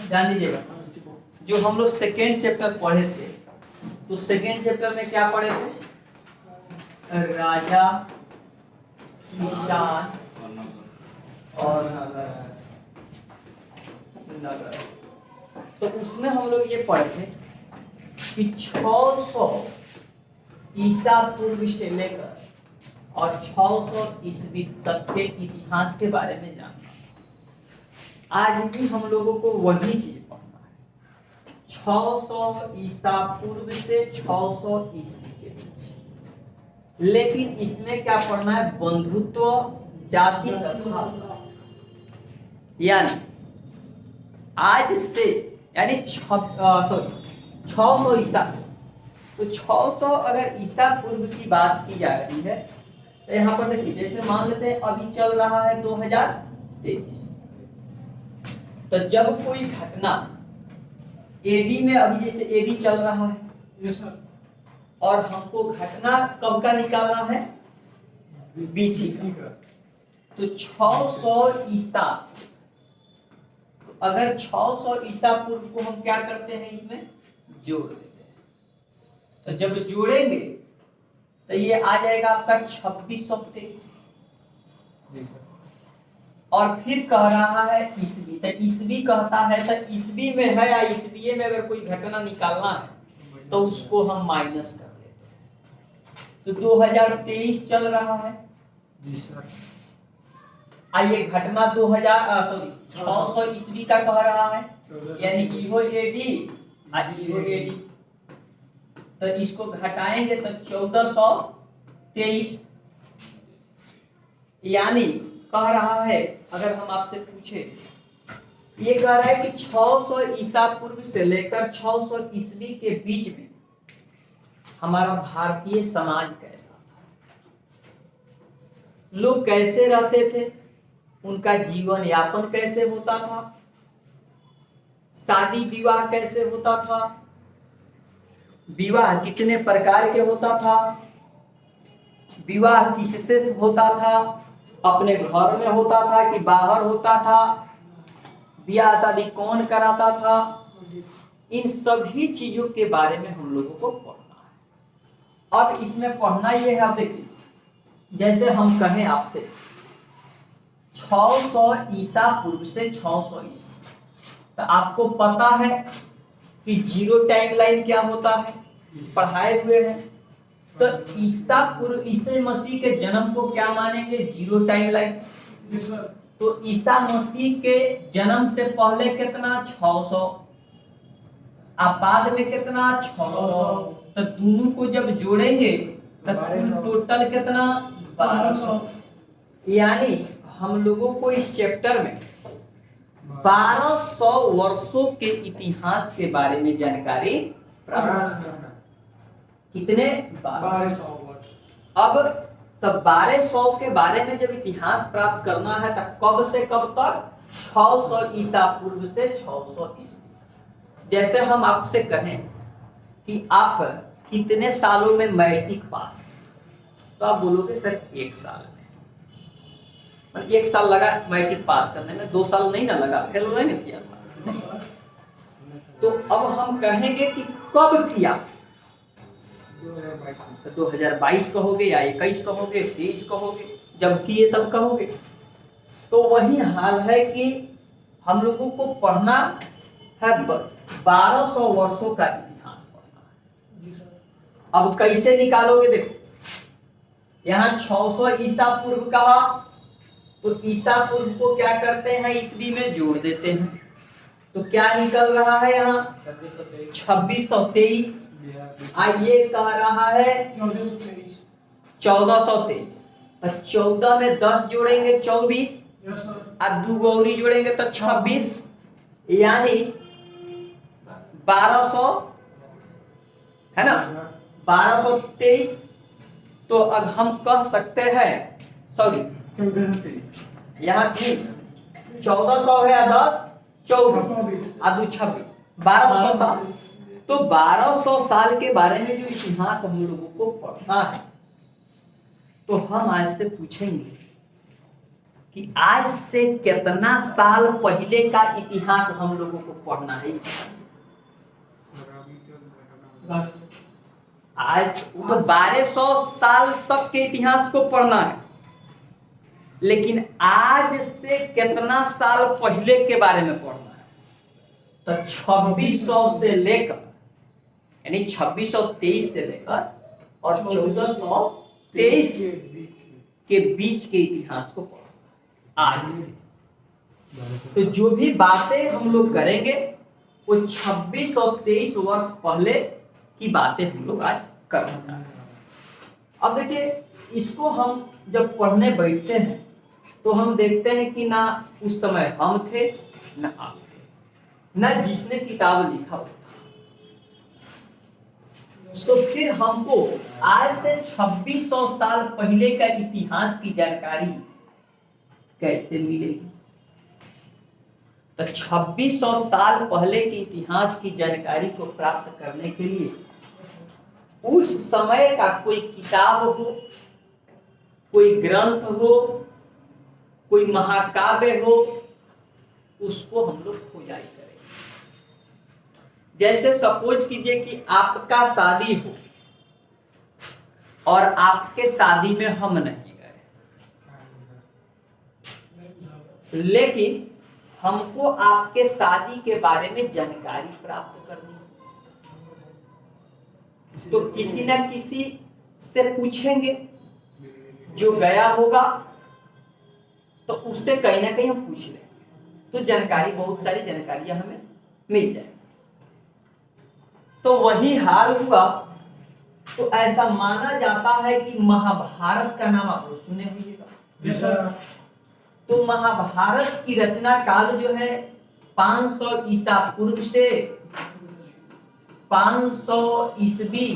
ध्यान दीजिएगा, जो हम लोग सेकेंड चैप्टर पढ़े थे, तो सेकेंड चैप्टर में क्या पढ़े थे? राजा, किसान और नगर। तो उसमें हम लोग ये पढ़े थे कि 600 ईसा पूर्व से लेकर और 600 ईस्वी तक के इतिहास के बारे में जानना। आज भी हम लोगों को वही चीज पढ़ना है, 600 ईसा पूर्व से 600 ईस्वी के बीच। लेकिन इसमें क्या पढ़ना है? बंधुत्व, जाति तथा, यानी आज से, यानी 600 ईसा, तो 600 अगर ईसा पूर्व की बात की जा रही है तो यहाँ पर देखिए, जैसे मान लेते हैं अभी चल रहा है 2023, तो जब कोई घटना एडी में, अभी जैसे एडी चल रहा है, यस सर, और हमको घटना कब का निकालना है? बीसी का। तो 600 ईसा, अगर 600 ईसा पूर्व को हम क्या करते हैं? इसमें जोड़ देते हैं। तो जब जोड़ेंगे तो ये आ जाएगा आपका 2623। और फिर कह रहा है ईस्वी, तो ईस्वी कहता है तो ईस्वी में है या ईस्वी में अगर कोई घटना निकालना है तो उसको हम माइनस कर देते हैं। तो 2023 चल रहा है जी सर। आइए, घटना 600 ईस्वी का कह रहा है, यानी इहो एडी और इहो एडी, तो इसको घटाएंगे तो 1423। यानी कह रहा है, अगर हम आपसे पूछे, ये कह रहा है कि 600 ईसा पूर्व से लेकर 600 ईस्वी के बीच में हमारा भारतीय समाज कैसा था, लोग कैसे रहते थे, उनका जीवन यापन कैसे होता था, शादी विवाह कैसे होता था, विवाह कितने प्रकार के होता था, विवाह किससे होता था, अपने घर में होता था कि बाहर होता था, ब्याह शादी कौन कराता था, इन सभी चीजों के बारे में हम लोगों को पढ़ना है। अब इसमें पढ़ना ये है, आप देखिए, जैसे हम कहें आपसे 600 ईसा पूर्व से 600 ईस्वी, तो आपको पता है कि जीरो टाइमलाइन क्या होता है, पढ़ाए हुए हैं। तो ईसा पूर्व, ईसा मसीह के जन्म को क्या मानेंगे? Zero timeline. तो ईसा मसीह के जन्म से पहले कितना? 600, अब बाद में कितना? 600। तो दोनों को जब जोड़ेंगे तो टोटल कितना? 1200। यानी हम लोगों को इस चैप्टर में 1200 वर्षों के इतिहास के बारे में जानकारी प्राप्त करना। कितने? 1200 वर्ष। अब तब 1200 के बारे में जब इतिहास प्राप्त करना है तो कब से कब तक? 600 ईसा पूर्व से 600 ईस्वी। जैसे हम आपसे कहें कि आप कितने सालों में मैट्रिक पास, तो आप बोलोगे सर 1 साल में। 1 साल लगा मैट्रिक पास करने में, 2 साल नहीं ना लगा, फेल नहीं किया। तो अब हम कहेंगे कि कब किया, तो 2022 कहोगे या 21 कहोगे, 23 कहोगे, जब किए तब कहोगे। तो वही हाल है कि हम लोगों को पढ़ना है 1200 वर्षों का इतिहास पढ़ना है। अब कैसे निकालोगे? देखो, यहाँ 600 ईसा पूर्व कहा, तो ईसा पूर्व को क्या करते हैं? ईस्वी में जोड़ देते हैं, तो क्या निकल रहा है? यहाँ 2623। ये कह रहा है 1423। 14 में 10 जोड़ेंगे 24, और 2 गौरी जोड़ेंगे तो 26, यानी 1200 है ना, 1223। तो अब हम कह सकते हैं, सॉरी, यहाँ 1400 है, 10 24 और 2 26, 1200 साल। तो 1200 साल के बारे में जो इतिहास हम लोगों को पढ़ना है, तो हम आज से पूछेंगे कि आज से कितना साल पहले का इतिहास हम लोगों को पढ़ना है। आज तो 1200 साल तक के इतिहास को पढ़ना है, लेकिन आज से कितना साल पहले के बारे में पढ़ना है। तो 2600 से लेकर यानी 2623 से लेकर और 1423 के बीच के इतिहास को पढ़ना आज से। तो जो भी बातें हम लोग करेंगे वो 26 और 23 वर्ष पहले की बातें हम लोग आज कर रहे हैं। अब देखिए, इसको हम जब पढ़ने बैठते हैं तो हम देखते हैं कि ना उस समय हम थे, ना आप थे, ना जिसने किताब लिखा होता। तो फिर हमको आज से 2600 साल पहले का इतिहास की जानकारी कैसे मिलेगी? तो 2600 साल पहले के इतिहास की जानकारी को प्राप्त करने के लिए उस समय का कोई किताब हो, कोई ग्रंथ हो, कोई महाकाव्य हो, उसको हम लोग खोजाई करेंगे। जैसे सपोज कीजिए कि आपका शादी हो और आपके शादी में हम नहीं गए, लेकिन हमको आपके शादी के बारे में जानकारी प्राप्त करनी है। तो किसी न किसी से पूछेंगे, जो गया होगा तो उससे कहीं ना कहीं हम पूछ लेंगे, तो जानकारी, बहुत सारी जानकारियां हमें मिल जाए। तो वही हाल हुआ। तो ऐसा माना जाता है कि महाभारत का नाम आप लोग सुने होंगे। तो महाभारत की रचना काल जो है 500 ईसा पूर्व से 500 ईस्वी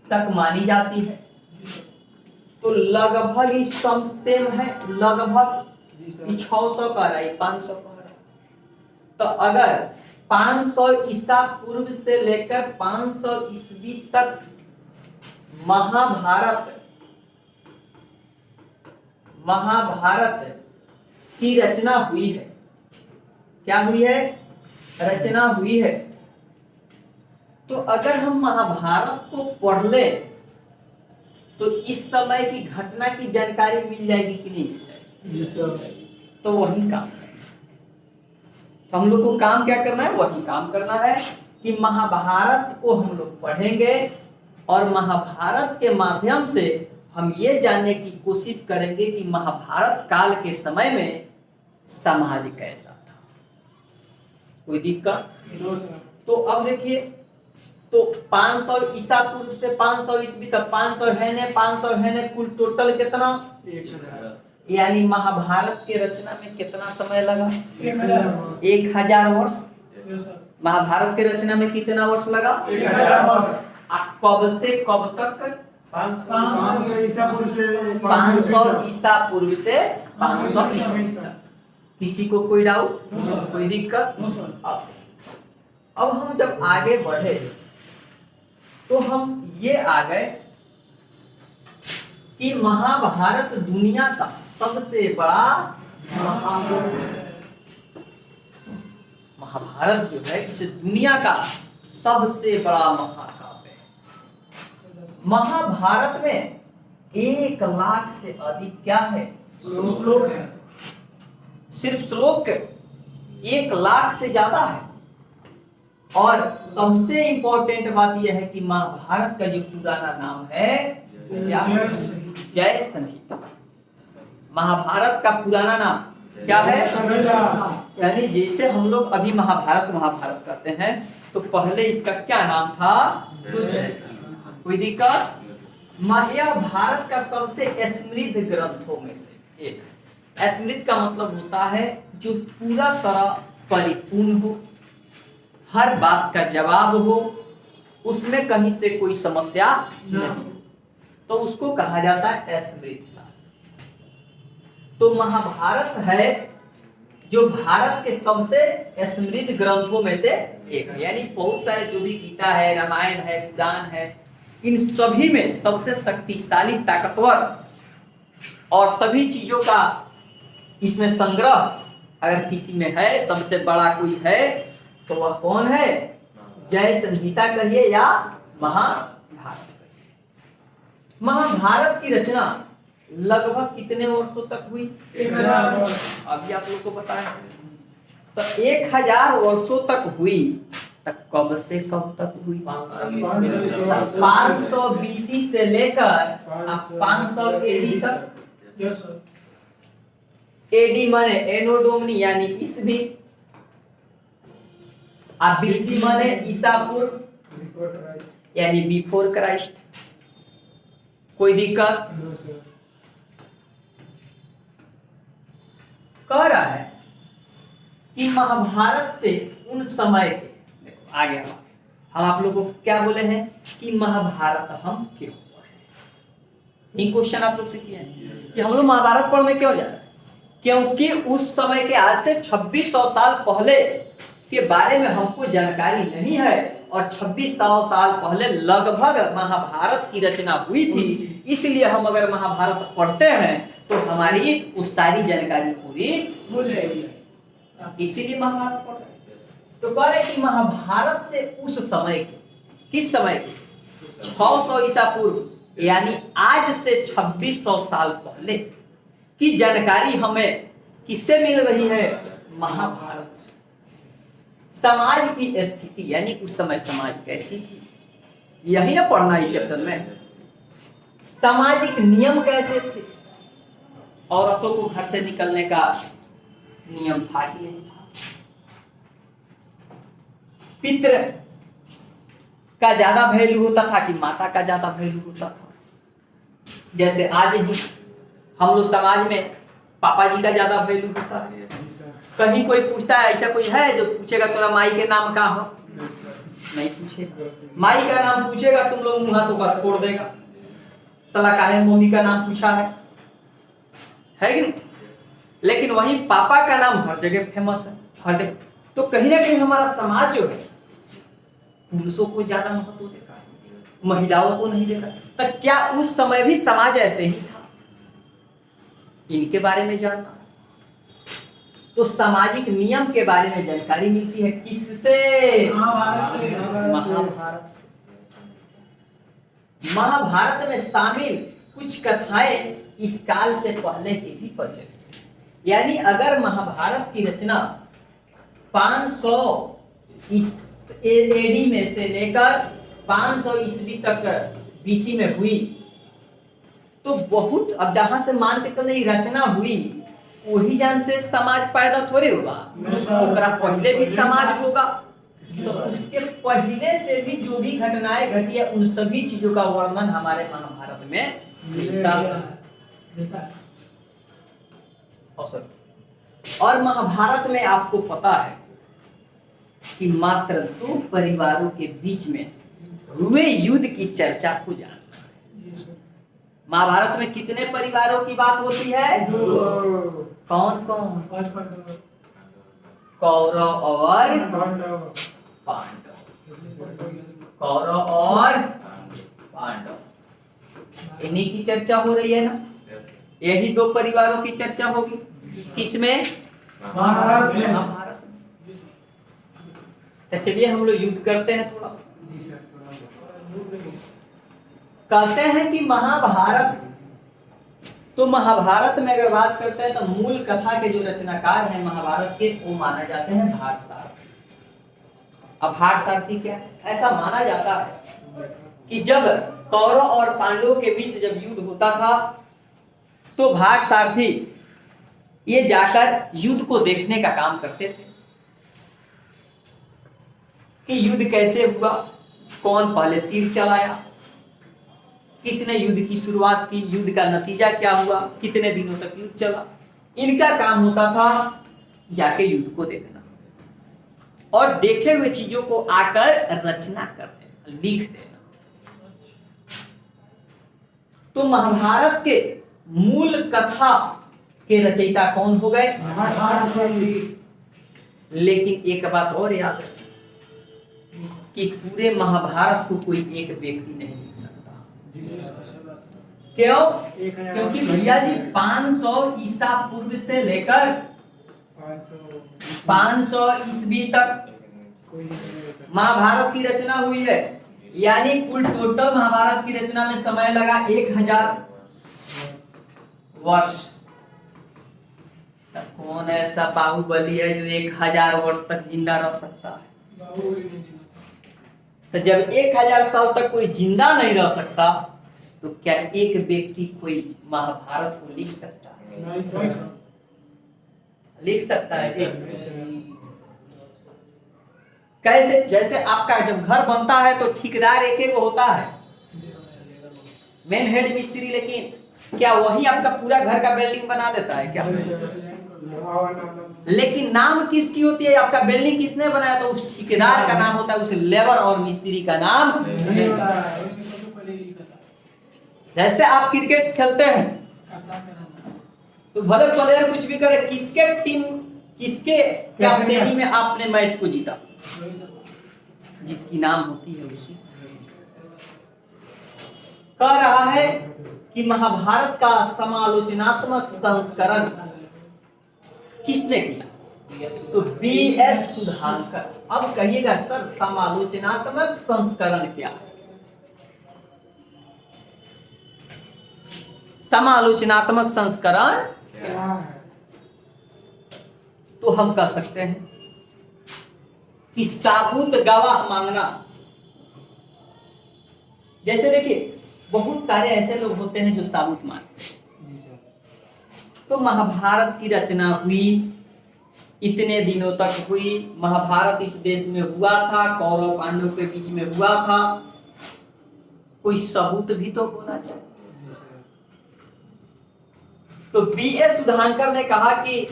तक मानी जाती है। तो लगभग ही सेम है, लगभग 600 का रहा है, 500 का रहा है। तो अगर 500 ईसा पूर्व से लेकर 500 ईस्वी तक महाभारत की रचना हुई है, क्या हुई है? रचना हुई है। तो अगर हम महाभारत को पढ़ ले तो इस समय की घटना की जानकारी मिल जाएगी कि नहीं मिल जाएगी? तो वही काम है। तो हम लोग को काम क्या करना है? वही काम करना है कि महाभारत को हम लोग पढ़ेंगे और महाभारत के माध्यम से हम ये जानने की कोशिश करेंगे कि महाभारत काल के समय में समाज कैसा था। कोई दिक्कत? तो अब देखिए, तो 500 ईसा पूर्व से 500 ईस्वी तक 500 है ने कुल टोटल कितना? 1000। यानी महाभारत के रचना में कितना समय लगा? 1000 वर्ष। महाभारत के रचना में कितना वर्ष लगा? 1000 वर्ष। कब से कब तक? 500 ईसा पूर्व से 500 ईस्वी तक। किसी को कोई डाउट? कोई दिक्कत? अब हम जब आगे बढ़े तो हम ये आ गए कि महाभारत दुनिया का सबसे बड़ा महाभारत जो है इसे दुनिया का सबसे बड़ा महाकाव्य है। महाभारत में 1 लाख से अधिक क्या है? श्लोक है। सिर्फ श्लोक 1 लाख से ज्यादा है। और सबसे इंपॉर्टेंट बात यह है कि महाभारत का जो पुराना नाम है जय संहिता। महाभारत का पुराना नाम क्या है? यानी जैसे हम लोग अभी महाभारत करते हैं तो पहले इसका क्या नाम था? कोई दिक्कत? महाभारत का सबसे समृद्ध ग्रंथों में से एक। समृद्ध का मतलब होता है जो पूरा तरह परिपूर्ण हो, हर बात का जवाब हो, उसमें कहीं से कोई समस्या नहीं, तो उसको कहा जाता है समृद्ध। तो महाभारत है जो भारत के सबसे समृद्ध ग्रंथों में से एक है। यानी बहुत सारे जो भी गीता है, रामायण है, पुराण है, इन सभी में सबसे शक्तिशाली, ताकतवर और सभी चीजों का इसमें संग्रह अगर किसी में है, सबसे बड़ा कोई है, तो वह कौन है? जय संहिता कहिए या महाभारत कहिए। महाभारत की रचना लगभग कितने वर्षों तक हुई? 1000 अभी आप लोग को पता है। तो 1000 वर्षों तक हुई, तक कब से कब तक हुई? 500 बीसी से लेकर 500 एडी तक। एडी माने एनो डोमनी यानी ईस्वी, और बीसी माने ईसा पूर्व यानी बिफोर क्राइस्ट। कोई दिक्कत? कह रहा है कि महाभारत से उन समय के, देखो आगे हम आप लोगों को क्या बोले हैं कि महाभारत हम क्यों पढ़े। ये क्वेश्चन आप लोग से किया है कि हम लोग महाभारत पढ़ने क्यों जा रहे हैं। क्योंकि उस समय के आज से 2600 साल पहले के बारे में हमको जानकारी नहीं है, और 2600 साल पहले लगभग महाभारत की रचना हुई थी। इसलिए हम अगर महाभारत पढ़ते हैं तो हमारी उस सारी जानकारी पूरी भूल जाएगी, इसीलिए महाभारत पढ़ रहे हैं। तो कह रहे कि महाभारत से उस समय के, किस समय के? 600 ईसा पूर्व यानी आज से 2600 साल पहले की जानकारी हमें किससे मिल रही है? महाभारत से। समाज की स्थिति यानी उस समय समाज कैसी थी, यही ना पढ़ना इस चैप्टर में। सामाजिक नियम कैसे थे? औरतों को घर से निकलने का नियम था कि नहीं था? पितृ का ज्यादा वैल्यू होता था कि माता का ज्यादा वैल्यू होता था? जैसे आज ही हम लोग समाज में पापा जी का ज्यादा वैल्यू होता है। कहीं कोई पूछता है, ऐसा कोई है जो पूछेगा तुम्हारा माई के नाम का हो? नहीं पूछेगा। माई का नाम पूछेगा तुम लोग मुंह हाथों का फोड़ देगा, साला काहे मम्मी का नाम पूछा है कि नहीं? लेकिन वही पापा का नाम हर जगह फेमस है, हर जगह। तो कहीं ना कहीं हमारा समाज जो है पुरुषों को ज्यादा महत्व देता है, महिलाओं को नहीं देता। तो क्या उस समय भी समाज ऐसे ही था? इनके बारे में जानना। तो सामाजिक नियम के बारे में जानकारी मिलती है किससे? महाभारत से। महाभारत में शामिल कुछ कथाएं इस काल से पहले की भी प्रचलित है। यानी अगर महाभारत की रचना 500 एडी में से लेकर 500 ईस्वी तक बीसी में हुई, तो बहुत, अब जहां से मान के चले रचना हुई वही जान से समाज पैदा थोड़े होगा, ओकरा पहले भी समाज होगा। तो उसके पहले से भी जो भी घटनाएं घटी है उन सभी चीजों का वर्णन हमारे महाभारत में मिलता है। और महाभारत में आपको पता है कि मात्र 2 परिवारों के बीच में हुए युद्ध की चर्चा को जानना है। महाभारत में कितने परिवारों की बात होती है? कौन कौन? कौरव और पांडव। कौरव और पांडव, इन्हीं की चर्चा हो रही है ना। यही 2 परिवारों की चर्चा होगी किसमें? महाभारत में। महाभारत में। तो चलिए हम लोग युद्ध करते हैं थोड़ा सा। कहते हैं कि महाभारत, तो महाभारत में अगर बात करते हैं तो मूल कथा के जो रचनाकार हैं महाभारत के, वो माने जाते हैं भारतसारथी। अब भारतसारथी क्या है? ऐसा माना जाता है कि जब कौरव और पांडवों के बीच जब युद्ध होता था तो भारतसारथी ये जाकर युद्ध को देखने का काम करते थे कि युद्ध कैसे हुआ, कौन पहले तीर चलाया, किसने युद्ध की शुरुआत की, युद्ध का नतीजा क्या हुआ, कितने दिनों तक युद्ध चला। इनका काम होता था जाके युद्ध को देखना और देखे हुए चीजों को आकर रचना कर देना, लिख देना। तो महाभारत के मूल कथा के रचयिता कौन हो गए? लेकिन एक बात और याद रखें कि पूरे महाभारत को कोई एक व्यक्ति नहीं लिख सकता। क्यों? 1000 क्योंकि भैया जी 500 ईसा पूर्व से लेकर 500 ईस्वी तक कोई नहीं रहता। महाभारत की रचना हुई है, यानी कुल टोटल महाभारत की रचना में समय लगा 1000 वर्ष। तब कौन ऐसा बाहुबली है जो 1000 वर्ष तक जिंदा रह सकता है? बाहुबली नहीं जीता। तो जब 1000 साल तक कोई जिंदा नहीं रह सकता, तो क्या एक व्यक्ति कोई महाभारत को लिख सकता है? नहीं सर। लिख सकता है जी। कैसे? जैसे आपका जब घर बनता है तो ठेकेदार एक एक होता है, मेन हेड मिस्त्री, लेकिन क्या वही आपका पूरा घर का बिल्डिंग बना देता है क्या? लेकिन नाम किसकी होती है? आपका बिल्डिंग किसने बनाया? तो उस ठेकेदार का नाम होता है, उस लेबर और मिस्त्री का नाम नहीं होता। जैसे आप क्रिकेट खेलते हैं तो भले प्लेयर कुछ भी करे, किसके टीम, किसके कैप्टनी में आपने मैच को जीता? जिसकी नाम होती है उसी। कह रहा है कि महाभारत का समालोचनात्मक संस्करण किसने किया? तो बी.एस. सुधांकर। अब कहिएगा सर समालोचनात्मक संस्करण क्या है? समालोचनात्मक संस्करण क्या है? तो हम कह सकते हैं कि साबुत गवाह मांगना। जैसे देखिए बहुत सारे ऐसे लोग होते हैं जो साबुत मानते हैं। तो महाभारत की रचना हुई, इतने दिनों तक हुई, महाभारत इस देश में हुआ था, कौरव पांडव के बीच में हुआ था, कोई सबूत भी तो होना चाहिए। तो बी.एस. सुधांकर ने कहा कि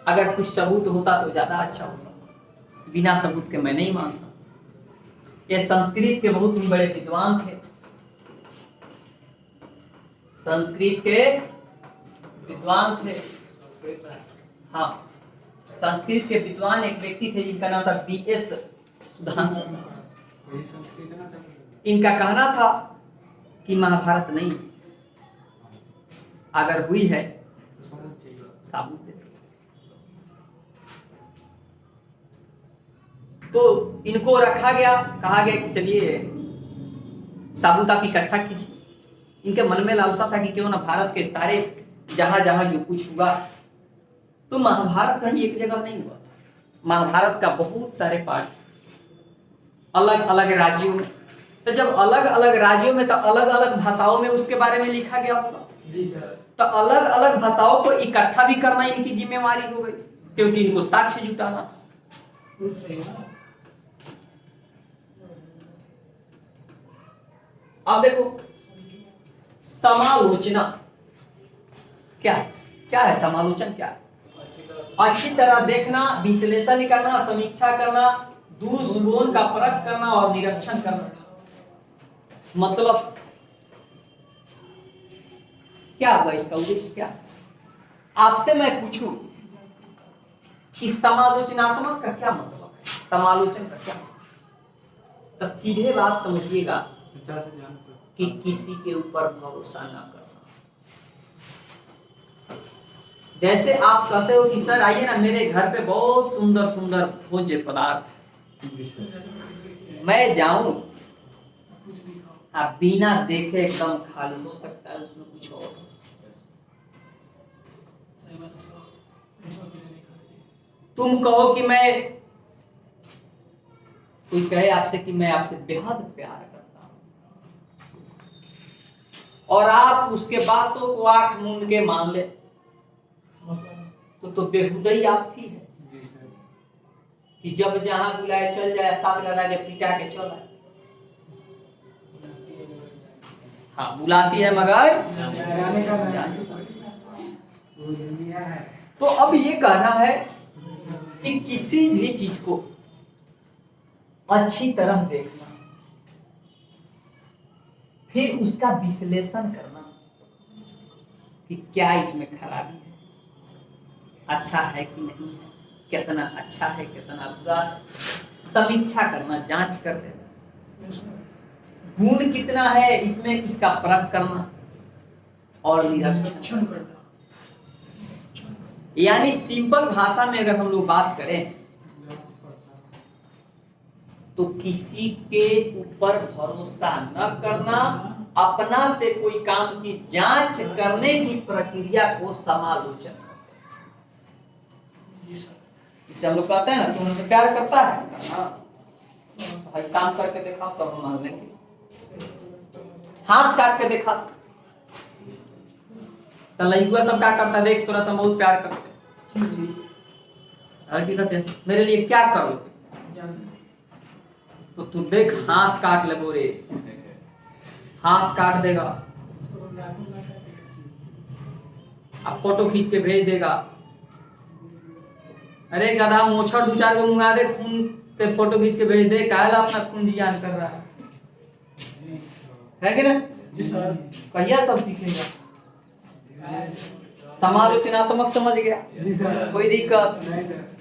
अगर कुछ सबूत होता तो ज्यादा अच्छा होता, बिना सबूत के मैं नहीं मानता। ये संस्कृत के बहुत ही बड़े विद्वान थे, संस्कृत के विद्वान थे। हाँ, संस्कृत के विद्वान एक व्यक्ति थे जिनका नाम था बी.एस. सुधांकर। इनका कहना था कि महाभारत नहीं, अगर हुई है साबुत दे। तो इनको रखा गया, कहा गया कि चलिए साबुत आप इकट्ठा कीजिए। इनके मन में लालसा था कि क्यों ना भारत के सारे जहां जहां जो कुछ हुआ, तो महाभारत कहीं एक जगह नहीं हुआ। महाभारत का बहुत सारे पार्ट अलग अलग राज्यों में, तो जब अलग अलग राज्यों में तो अलग अलग भाषाओं में उसके बारे में लिखा गया होगा जी सर। तो अलग अलग भाषाओं को इकट्ठा भी करना इनकी जिम्मेवारी हो गई, क्योंकि इनको साक्ष्य जुटाना था। अब देखो समालोचना क्या है? क्या है समालोचन? क्या है? अच्छी तरह देखना, विश्लेषण करना, समीक्षा करना, दोष गुण का परख करना और निरीक्षण करना। मतलब क्या हुआ? इसका उद्देश्य क्या है? आपसे मैं पूछूं कि समालोचनात्मक का क्या मतलब है, समालोचन का क्या मतलब? तो सीधे बात समझिएगा कि किसी के ऊपर भरोसा ना करना। जैसे आप कहते हो कि सर आइए ना मेरे घर पे बहुत सुंदर सुंदर भोज्य पदार्थ, मैं जाऊं, आप बिना देखे एकदम खा लो, हो सकता है उसमें कुछ और। तुम कहो कि मैं, कोई कहे आपसे कि मैं आपसे बेहद प्यार करता हूं, और आप उसके बातों को आंख मूंद के मान ले, तो बेहुदई आपकी है कि जब जहां बुलाए चल जाए, साथ लगा के पिटा के चल आए। हाँ, बुलाती है मगर तो अब ये कहना है कि किसी भी चीज को अच्छी तरह देखना, फिर उसका विश्लेषण करना कि क्या इसमें खराबी है, अच्छा है कि नहीं है, कितना अच्छा है कितना बुरा है, समीक्षा करना, जांच कर देना, गुण कितना है इसमें, इसका परख करना, और निरीक्षण निरीक्षण करना। यानी सिंपल भाषा में अगर हम लोग बात करें तो किसी के ऊपर भरोसा न करना, अपना से कोई काम की जांच करने की प्रक्रिया को समालोचन कहते हैं। जी सर। जिसे हम लोग कहते हैं ना, तुम हमसे प्यार करता है हाँ, भाई काम करके देखा तब हम मान लेंगे। हाथ काट के देखा तो लड़का सब क्या करता है, देख तोरा सब बहुत प्यार करते अरे की कहते हैं मेरे लिए क्या करोगे, तो तू देख हाथ काट ले बोरे, हाथ काट देगा, अब फोटो खींच के भेज देगा। अरे गधा मोछड़ दो चार को मंगा दे, खून के फोटो खींच के भेज दे, काहे अपना खून जियान कर रहा है कि ना? जी सर। कहिया सब सीखेगा, समालोचनात्मक समझ गया, जी सर। कोई दिक्कत नहीं सर।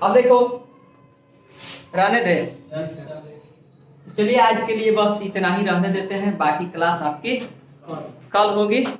अब देखो रहने दे, यस सर। चलिए आज के लिए बस इतना ही रहने देते हैं, बाकी क्लास आपकी और कल होगी।